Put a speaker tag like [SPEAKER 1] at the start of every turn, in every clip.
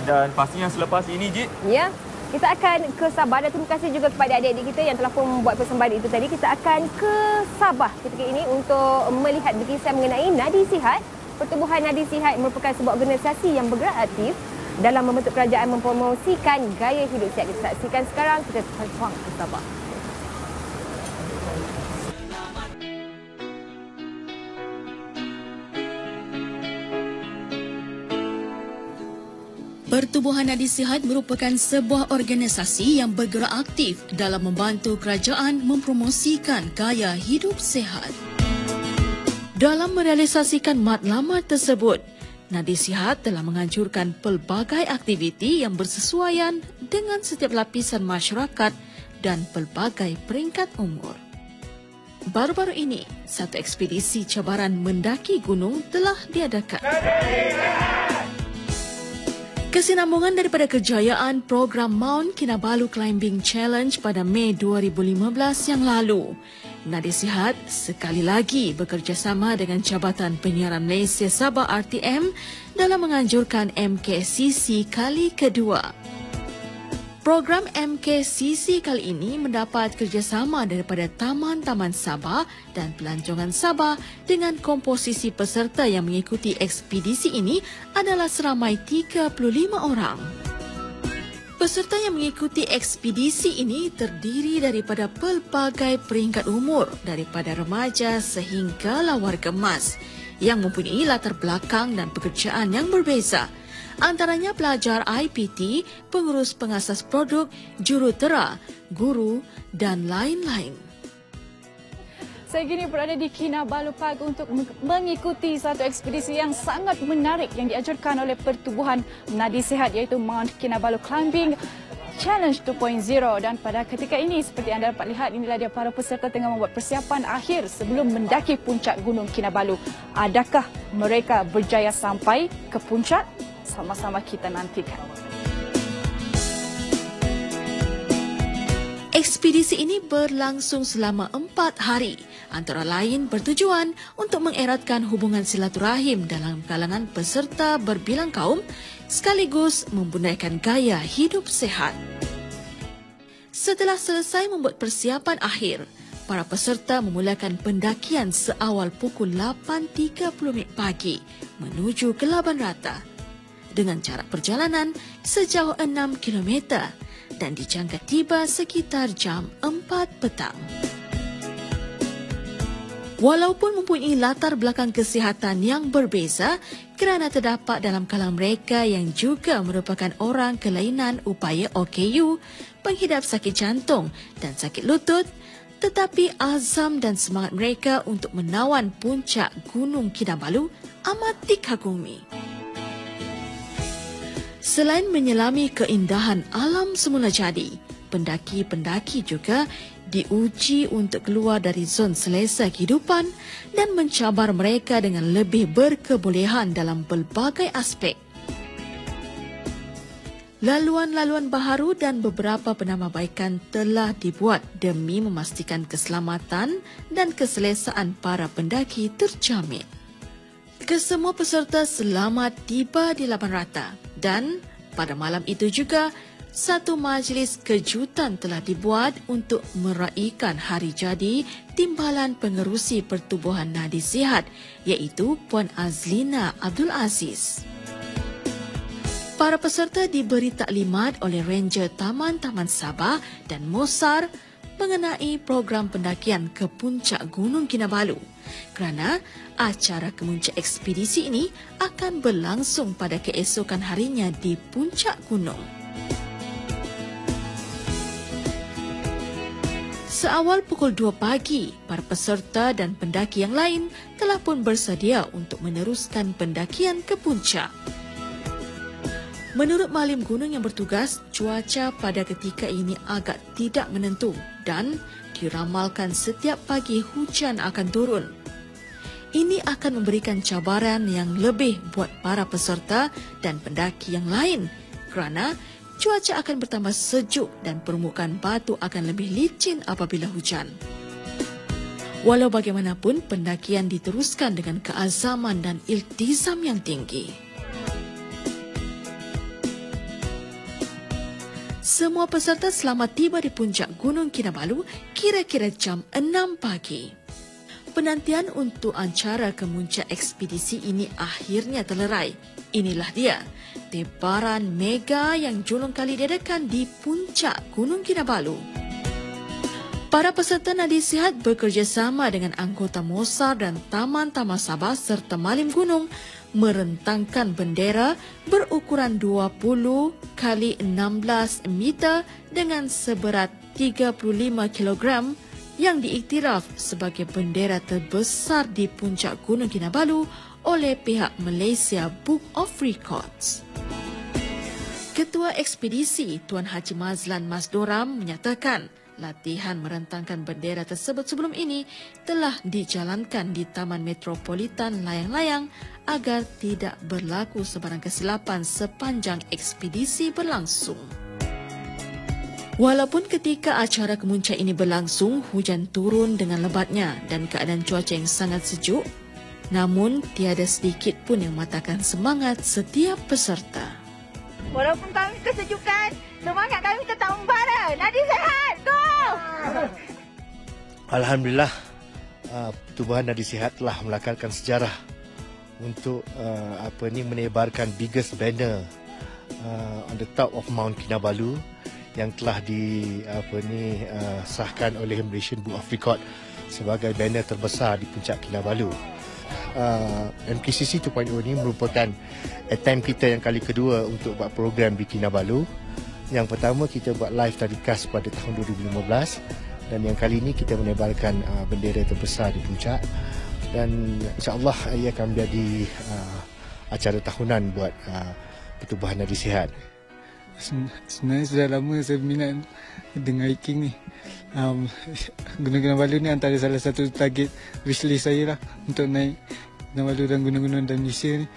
[SPEAKER 1] Dan pastinya selepas ini, Jit,
[SPEAKER 2] Ya, kita akan ke Sabah dan terima kasih juga kepada adik-adik kita yang telah pun membuat persembahan itu tadi. Kita akan ke Sabah ketika ini untuk melihat berkisah mengenai Nadi Sihat. Pertubuhan Nadi Sihat merupakan sebuah organisasi yang bergerak aktif dalam membentuk kerajaan mempromosikan gaya hidup sihat. Kita saksikan sekarang, kita terbang ke Sabah.
[SPEAKER 3] Pertubuhan Nadi Sihat merupakan sebuah organisasi yang bergerak aktif dalam membantu kerajaan mempromosikan gaya hidup sihat. Dalam merealisasikan matlamat tersebut, Nadi Sihat telah menganjurkan pelbagai aktiviti yang bersesuaian dengan setiap lapisan masyarakat dan pelbagai peringkat umur. Baru-baru ini, satu ekspedisi cabaran mendaki gunung telah diadakan. Kesinambungan daripada kejayaan program Mount Kinabalu Climbing Challenge pada Mei 2015 yang lalu, Nadi Sihat sekali lagi bekerjasama dengan Jabatan Penyiaran Malaysia Sabah RTM dalam menganjurkan MKCC kali kedua. Program MKCC kali ini mendapat kerjasama daripada Taman-Taman Sabah dan Pelancongan Sabah dengan komposisi peserta yang mengikuti ekspedisi ini adalah seramai 35 orang. Peserta yang mengikuti ekspedisi ini terdiri daripada pelbagai peringkat umur daripada remaja sehinggalah warga emas yang mempunyai latar belakang dan pekerjaan yang berbeza. Antaranya pelajar IPT, pengurus pengasas produk, jurutera, guru dan lain-lain.
[SPEAKER 4] Saya kini berada di Kinabalu Park untuk mengikuti satu ekspedisi yang sangat menarik yang diajarkan oleh Pertubuhan Nadi Sihat iaitu Mount Kinabalu Climbing Challenge 2.0 dan pada ketika ini seperti anda dapat lihat inilah dia para peserta tengah membuat persiapan akhir sebelum mendaki puncak Gunung Kinabalu. Adakah mereka berjaya sampai ke puncak? Sama-sama kita nantikan.
[SPEAKER 3] Ekspedisi ini berlangsung selama 4 hari, antara lain bertujuan untuk mengeratkan hubungan silaturahim dalam kalangan peserta berbilang kaum, sekaligus membudaykan gaya hidup sehat. Setelah selesai membuat persiapan akhir, para peserta memulakan pendakian seawal pukul 8.30 pagi menuju ke Laban Rata dengan jarak perjalanan sejauh 6 km dan dijangka tiba sekitar jam 4 petang. Walaupun mempunyai latar belakang kesihatan yang berbeza kerana terdapat dalam kalangan mereka yang juga merupakan orang kelainan upaya OKU, penghidap sakit jantung dan sakit lutut, tetapi azam dan semangat mereka untuk menawan puncak Gunung Kinabalu amat dikagumi. Selain menyelami keindahan alam semula jadi, pendaki-pendaki juga diuji untuk keluar dari zon selesa kehidupan dan mencabar mereka dengan lebih berkebolehan dalam pelbagai aspek. Laluan-laluan baharu dan beberapa penambahbaikan telah dibuat demi memastikan keselamatan dan keselesaan para pendaki terjamin. Kesemua peserta selamat tiba di Laban Rata dan pada malam itu juga satu majlis kejutan telah dibuat untuk meraihkan hari jadi Timbalan Pengerusi Pertubuhan Nadi Sihat iaitu Puan Azlina Abdul Aziz. Para peserta diberi taklimat oleh Ranger Taman-Taman Sabah dan Mosar mengenai program pendakian ke puncak Gunung Kinabalu kerana acara kemuncak ekspedisi ini akan berlangsung pada keesokan harinya di puncak gunung. Seawal pukul 2 pagi, para peserta dan pendaki yang lain telah pun bersedia untuk meneruskan pendakian ke puncak. Menurut Malim Gunung yang bertugas, cuaca pada ketika ini agak tidak menentu dan diramalkan setiap pagi hujan akan turun. Ini akan memberikan cabaran yang lebih buat para peserta dan pendaki yang lain kerana cuaca akan bertambah sejuk dan permukaan batu akan lebih licin apabila hujan. Walau bagaimanapun, pendakian diteruskan dengan keazaman dan iltizam yang tinggi. Semua peserta selamat tiba di puncak Gunung Kinabalu kira-kira jam 6 pagi. Penantian untuk acara kemuncak ekspedisi ini akhirnya terlerai. Inilah dia, tebaran mega yang julung kali diadakan di puncak Gunung Kinabalu. Para peserta nadi sihat bekerjasama dengan anggota Mosar dan Taman-Taman Sabah serta Malim Gunung merentangkan bendera berukuran 20 kali 16 meter dengan seberat 35 kilogram yang diiktiraf sebagai bendera terbesar di puncak Gunung Kinabalu oleh pihak Malaysia Book of Records. Ketua ekspedisi Tuan Haji Mazlan Masdoram menyatakan latihan merentangkan bendera tersebut sebelum ini telah dijalankan di Taman Metropolitan Layang-Layang agar tidak berlaku sebarang kesilapan sepanjang ekspedisi berlangsung. Walaupun ketika acara kemuncak ini berlangsung, hujan turun dengan lebatnya dan keadaan cuaca yang sangat sejuk, namun tiada sedikit pun yang mematahkan semangat setiap peserta.
[SPEAKER 5] Walaupun kami kesejukan, semangat kami tetap membara. Nadi sihat, go!
[SPEAKER 6] Alhamdulillah, Pertubuhan Nadi Sihat telah melakarkan sejarah untuk menebarkan biggest banner on the top of Mount Kinabalu yang telah disahkan oleh Malaysian Book of Record sebagai banner terbesar di puncak Kinabalu. MKCC 2.0 ini merupakan attempt kita yang kali kedua untuk buat program di Kinabalu. Yang pertama kita buat live telecast pada tahun 2015 dan yang kali ini kita menebarkan bendera terbesar di puncak dan insya-Allah ia akan menjadi acara tahunan buat Pertubuhan Nadi Sihat.
[SPEAKER 7] Sebenarnya sudah lama saya minat dengan hiking ni. Gunung Kinabalu ni antara salah satu target wishlist saya lah untuk naik Kinabalu dan gunung-gunung dan Malaysia ni.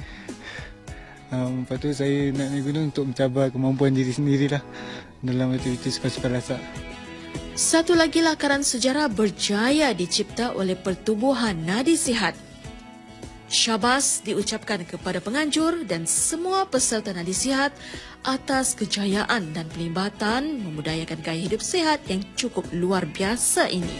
[SPEAKER 7] Lepas tu saya nak naik gunung untuk mencabar kemampuan diri sendirilah dalam aktiviti suka-suka lasak.
[SPEAKER 3] Satu lagi lakaran sejarah berjaya dicipta oleh Pertubuhan Nadi Sihat. Syabas diucapkan kepada penganjur dan semua peserta Nadi Sihat atas kejayaan dan pelibatan memudayakan gaya hidup sihat yang cukup luar biasa ini.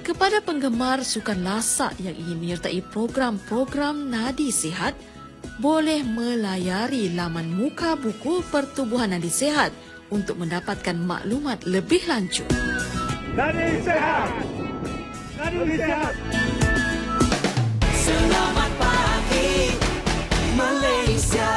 [SPEAKER 3] Kepada penggemar sukan lasak yang ingin menyertai program-program Nadi Sihat, boleh melayari laman muka buku Pertubuhan Nadi Sihat untuk mendapatkan maklumat lebih lanjut.
[SPEAKER 8] Nadi Sihat! Nadi Sihat!
[SPEAKER 9] Selamat pagi Malaysia.